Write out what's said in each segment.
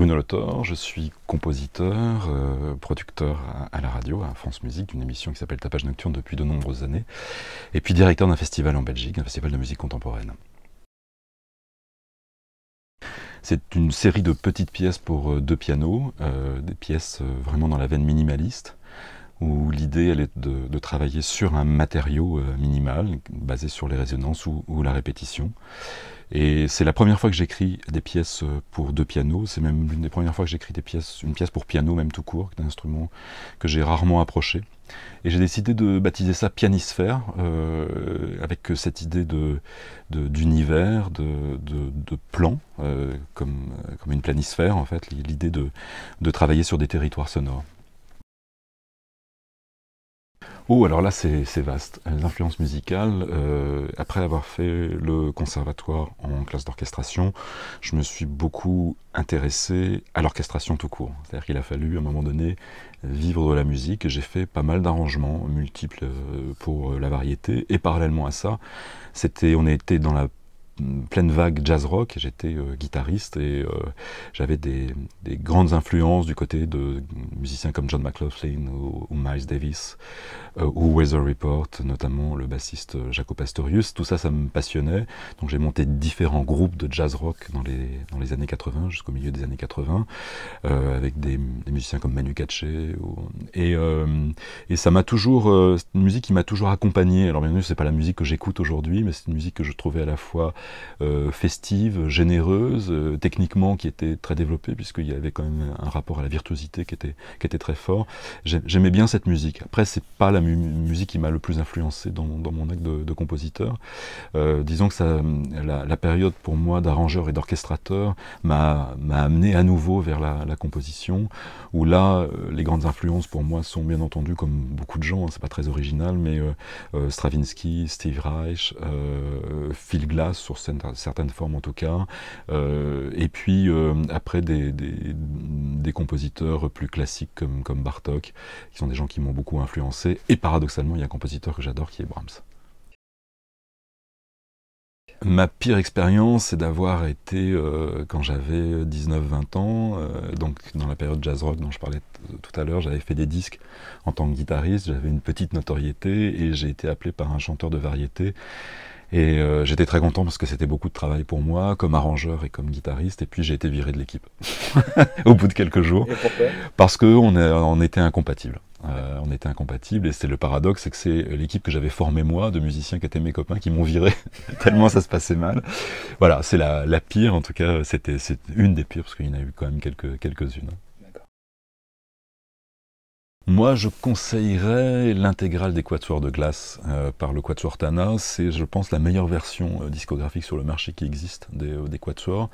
Bruno Le Thor, je suis compositeur, producteur à la radio, à France Musique, d'une émission qui s'appelle Tapage Nocturne depuis de nombreuses années, et puis directeur d'un festival en Belgique, un festival de musique contemporaine. C'est une série de petites pièces pour deux pianos, des pièces vraiment dans la veine minimaliste, où l'idée elle est de travailler sur un matériau minimal, basé sur les résonances ou la répétition. Et c'est la première fois que j'écris des pièces pour deux pianos, c'est même l'une des premières fois que j'écris une pièce pour piano, même tout court, un instrument que j'ai rarement approché. Et j'ai décidé de baptiser ça Pianisphère, avec cette idée d'univers, de plan, comme une planisphère en fait, l'idée de travailler sur des territoires sonores. Oh, alors là, c'est vaste. Les influences musicales, après avoir fait le conservatoire en classe d'orchestration, je me suis beaucoup intéressé à l'orchestration tout court. C'est-à-dire qu'il a fallu, à un moment donné, vivre de la musique. J'ai fait pas mal d'arrangements multiples pour la variété. Et parallèlement à ça, on était dans la pleine vague jazz rock, j'étais guitariste et j'avais des grandes influences du côté de musiciens comme John McLaughlin ou Miles Davis ou Weather Report, notamment le bassiste Jaco Pastorius. Tout ça, ça me passionnait, donc j'ai monté différents groupes de jazz rock dans les années 80, jusqu'au milieu des années 80, avec des musiciens comme Manu Katché, et ça m'a toujours, c'est une musique qui m'a toujours accompagné. Alors bien entendu, c'est pas la musique que j'écoute aujourd'hui, mais c'est une musique que je trouvais à la fois festive, généreuse, techniquement qui était très développée, puisqu'il y avait quand même un rapport à la virtuosité qui était très fort. J'aimais bien cette musique. Après, c'est pas la musique qui m'a le plus influencé dans mon acte de compositeur. Disons que la période pour moi d'arrangeur et d'orchestrateur m'a amené à nouveau vers la composition, où là, les grandes influences pour moi sont bien entendu, comme beaucoup de gens, hein, c'est pas très original, mais Stravinsky, Steve Reich, Phil Glass sur certaines formes en tout cas, et puis après des compositeurs plus classiques comme Bartók, qui sont des gens qui m'ont beaucoup influencé, et paradoxalement il y a un compositeur que j'adore qui est Brahms. Ma pire expérience, c'est d'avoir été, quand j'avais 19-20 ans, donc dans la période jazz rock dont je parlais tout à l'heure, j'avais fait des disques en tant que guitariste, j'avais une petite notoriété et j'ai été appelé par un chanteur de variété. Et j'étais très content parce que c'était beaucoup de travail pour moi, comme arrangeur et comme guitariste, et puis j'ai été viré de l'équipe au bout de quelques jours. Et pourquoi? Parce qu'on était incompatibles. On était incompatibles, et c'est le paradoxe, c'est que c'est l'équipe que j'avais formée moi, de musiciens qui étaient mes copains, qui m'ont viré, tellement ça se passait mal. Voilà, c'est la pire, en tout cas, c'est une des pires, parce qu'il y en a eu quand même quelques-unes. Moi, je conseillerais l'intégrale des Quatuors de Glass par le Quatuor Tana. C'est, je pense, la meilleure version discographique sur le marché qui existe des Quatuors.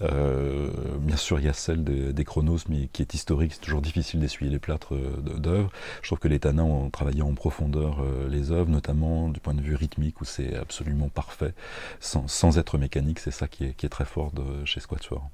Bien sûr, il y a celle des Chronos, mais qui est historique. C'est toujours difficile d'essuyer les plâtres d'œuvres. Je trouve que les Tana ont travaillé en profondeur les œuvres, notamment du point de vue rythmique, où c'est absolument parfait, sans être mécanique. C'est ça qui est très fort chez ce Quatuor.